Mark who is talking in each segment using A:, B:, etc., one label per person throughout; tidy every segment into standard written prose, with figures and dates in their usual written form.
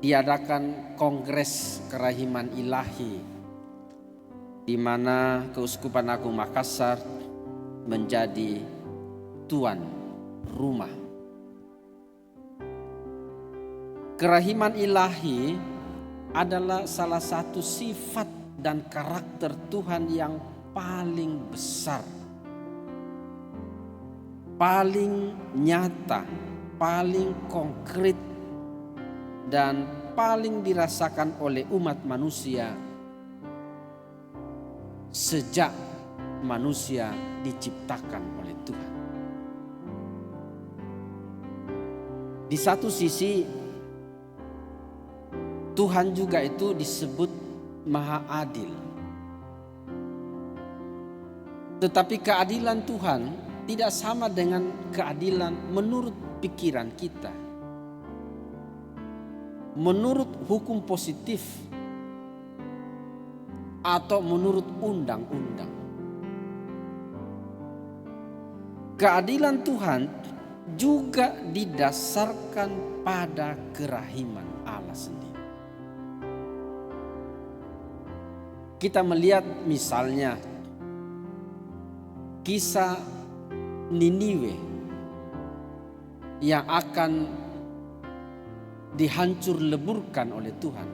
A: diadakan Kongres Kerahiman Ilahi, di mana Keuskupan Agung Makassar menjadi tuan rumah. Kerahiman ilahi adalah salah satu sifat dan karakter Tuhan yang paling besar, paling nyata, paling konkret, dan paling dirasakan oleh umat manusia sejak manusia diciptakan oleh Tuhan. Di satu sisi, Tuhan juga itu disebut Maha Adil. Tetapi keadilan Tuhan tidak sama dengan keadilan menurut pikiran kita, menurut hukum positif, atau menurut undang-undang. Keadilan Tuhan juga didasarkan pada kerahiman Allah sendiri. Kita melihat misalnya kisah Niniwe yang akan dihancur leburkan oleh Tuhan.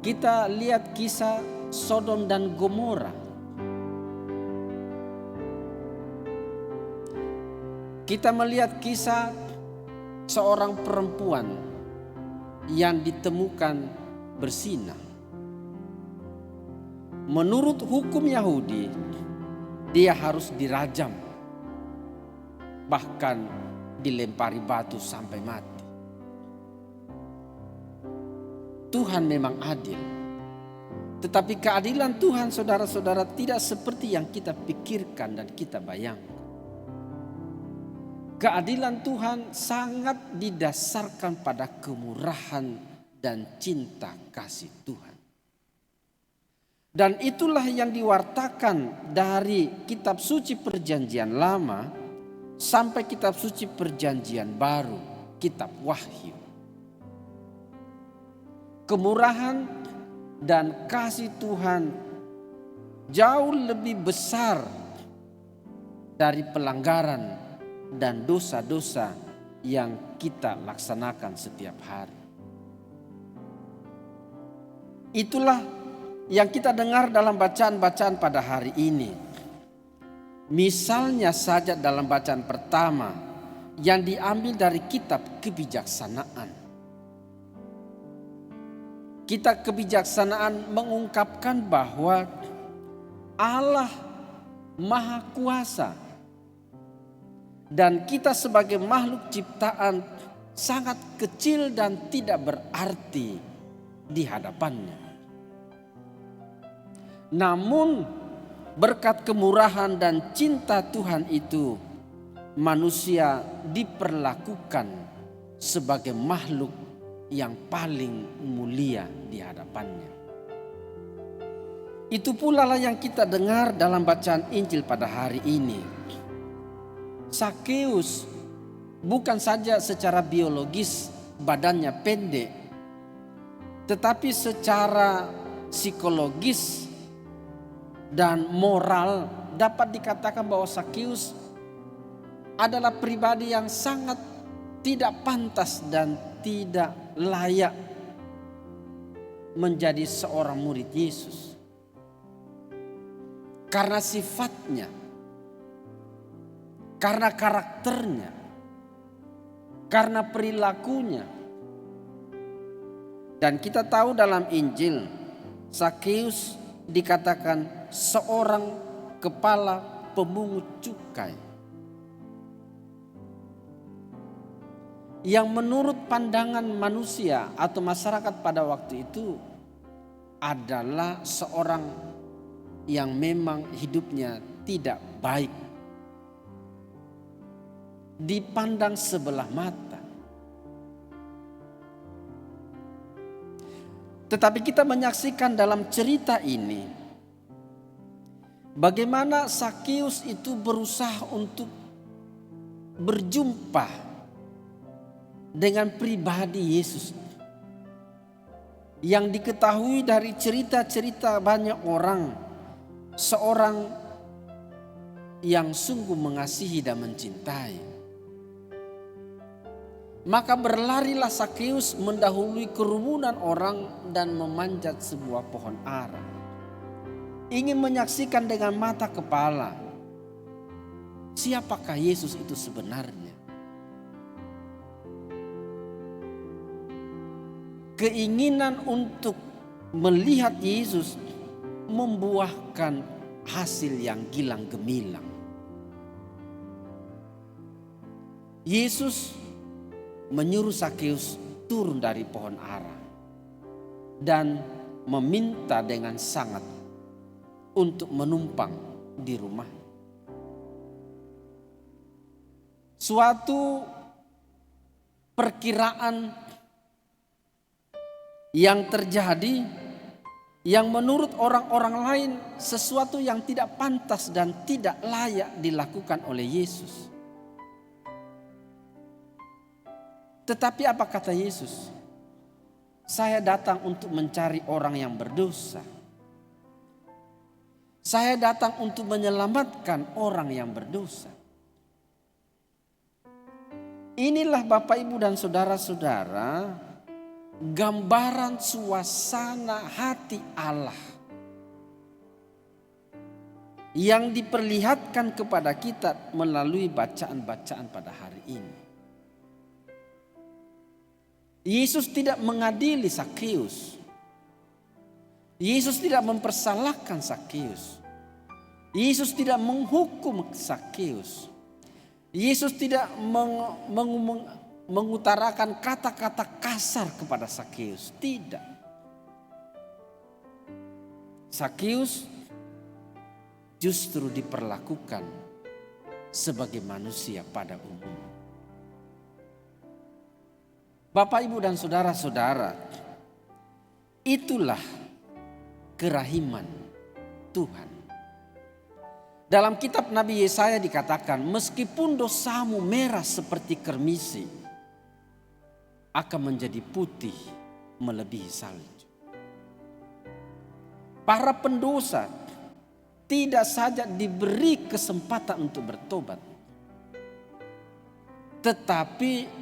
A: Kita lihat kisah Sodom dan Gomora. Kita melihat kisah seorang perempuan yang ditemukan berzina. Menurut hukum Yahudi, dia harus dirajam, bahkan dilempari batu sampai mati. Tuhan memang adil, tetapi keadilan Tuhan, saudara-saudara, tidak seperti yang kita pikirkan dan kita bayangkan. Keadilan Tuhan sangat didasarkan pada kemurahan dan cinta kasih Tuhan. Dan itulah yang diwartakan dari kitab suci Perjanjian Lama sampai kitab suci Perjanjian Baru, kitab Wahyu. Kemurahan dan kasih Tuhan jauh lebih besar dari pelanggaran dan dosa-dosa yang kita laksanakan setiap hari. Itulah yang kita dengar dalam bacaan-bacaan pada hari ini. Misalnya saja dalam bacaan pertama yang diambil dari kitab Kebijaksanaan. Kitab Kebijaksanaan mengungkapkan bahwa Allah Maha Kuasa dan kita sebagai makhluk ciptaan sangat kecil dan tidak berarti di hadapannya. Namun berkat kemurahan dan cinta Tuhan itu, manusia diperlakukan sebagai makhluk yang paling mulia di hadapannya. Itu pula lah yang kita dengar dalam bacaan Injil pada hari ini. Sakeus bukan saja secara biologis badannya pendek, tetapi secara psikologis dan moral dapat dikatakan bahwa Sakeus adalah pribadi yang sangat tidak pantas dan tidak layak menjadi seorang murid Yesus. Karena sifatnya, karena karakternya, karena perilakunya. Dan kita tahu dalam Injil, Sakeus dikatakan seorang kepala pemungut cukai, yang menurut pandangan manusia atau masyarakat pada waktu itu adalah seorang yang memang hidupnya tidak baik, dipandang sebelah mata. Tetapi kita menyaksikan dalam cerita ini bagaimana Sakeus itu berusaha untuk berjumpa dengan pribadi Yesus yang diketahui dari cerita-cerita banyak orang, seorang yang sungguh mengasihi dan mencintai. Maka berlarilah Zakheus mendahului kerumunan orang dan memanjat sebuah pohon ara, ingin menyaksikan dengan mata kepala siapakah Yesus itu sebenarnya. Keinginan untuk melihat Yesus membuahkan hasil yang gilang gemilang. Yesus menyuruh Zakheus turun dari pohon ara dan meminta dengan sangat untuk menumpang di rumah. Suatu perkiraan yang terjadi, yang menurut orang-orang lain sesuatu yang tidak pantas dan tidak layak dilakukan oleh Yesus. Tetapi apa kata Yesus? Saya datang untuk mencari orang yang berdosa. Saya datang untuk menyelamatkan orang yang berdosa. Inilah Bapak, Ibu dan saudara-saudara, gambaran suasana hati Allah yang diperlihatkan kepada kita melalui bacaan-bacaan pada hari ini. Yesus tidak mengadili Zakheus. Yesus tidak mempersalahkan Zakheus. Yesus tidak menghukum Zakheus. Yesus tidak mengutarakan kata-kata kasar kepada Zakheus. Tidak. Zakheus justru diperlakukan sebagai manusia pada umum. Bapak, Ibu dan saudara-saudara, itulah kerahiman Tuhan. Dalam kitab Nabi Yesaya dikatakan, meskipun dosamu merah seperti kermisi, akan menjadi putih melebihi salju. Para pendosa tidak saja diberi kesempatan untuk bertobat, tetapi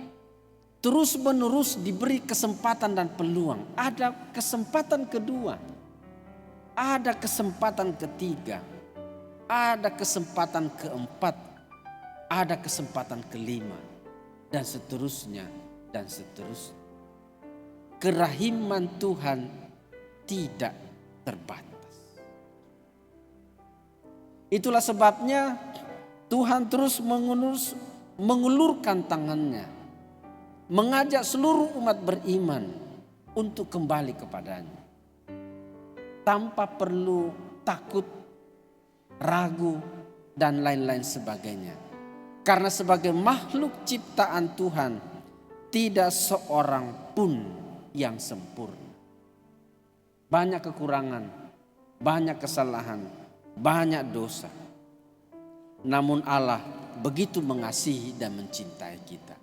A: terus-menerus diberi kesempatan dan peluang. Ada kesempatan kedua, ada kesempatan ketiga, ada kesempatan keempat, ada kesempatan kelima, dan seterusnya. Dan seterusnya. Kerahiman Tuhan tidak terbatas. Itulah sebabnya Tuhan terus mengulurkan tangannya, mengajak seluruh umat beriman untuk kembali kepadanya, tanpa perlu takut, ragu, dan lain-lain sebagainya. Karena sebagai makhluk ciptaan Tuhan, tidak seorang pun yang sempurna. Banyak kekurangan, banyak kesalahan, banyak dosa. Namun Allah begitu mengasihi dan mencintai kita.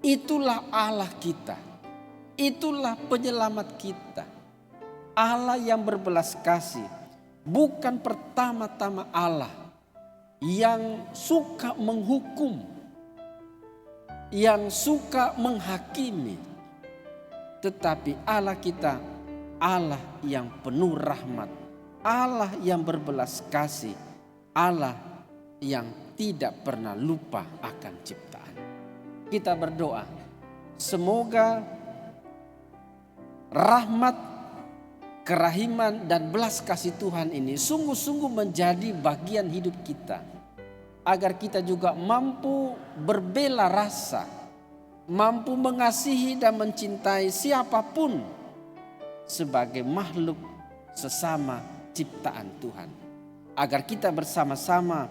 A: Itulah Allah kita. Itulah penyelamat kita. Allah yang berbelas kasih. Bukan pertama-tama Allah yang suka menghukum, yang suka menghakimi, tetapi Allah kita Allah yang penuh rahmat, Allah yang berbelas kasih, Allah yang tidak pernah lupa akan ciptaan. Kita berdoa, semoga rahmat, kerahiman dan belas kasih Tuhan ini sungguh-sungguh menjadi bagian hidup kita, agar kita juga mampu berbela rasa, mampu mengasihi dan mencintai siapapun sebagai makhluk sesama ciptaan Tuhan. Agar kita bersama-sama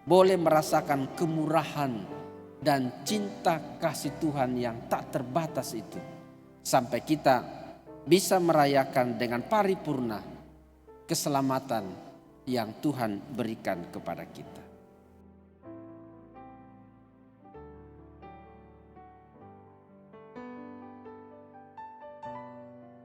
A: boleh merasakan kemurahan dan cinta kasih Tuhan yang tak terbatas itu. Sampai kita bisa merayakan dengan paripurna keselamatan yang Tuhan berikan kepada kita.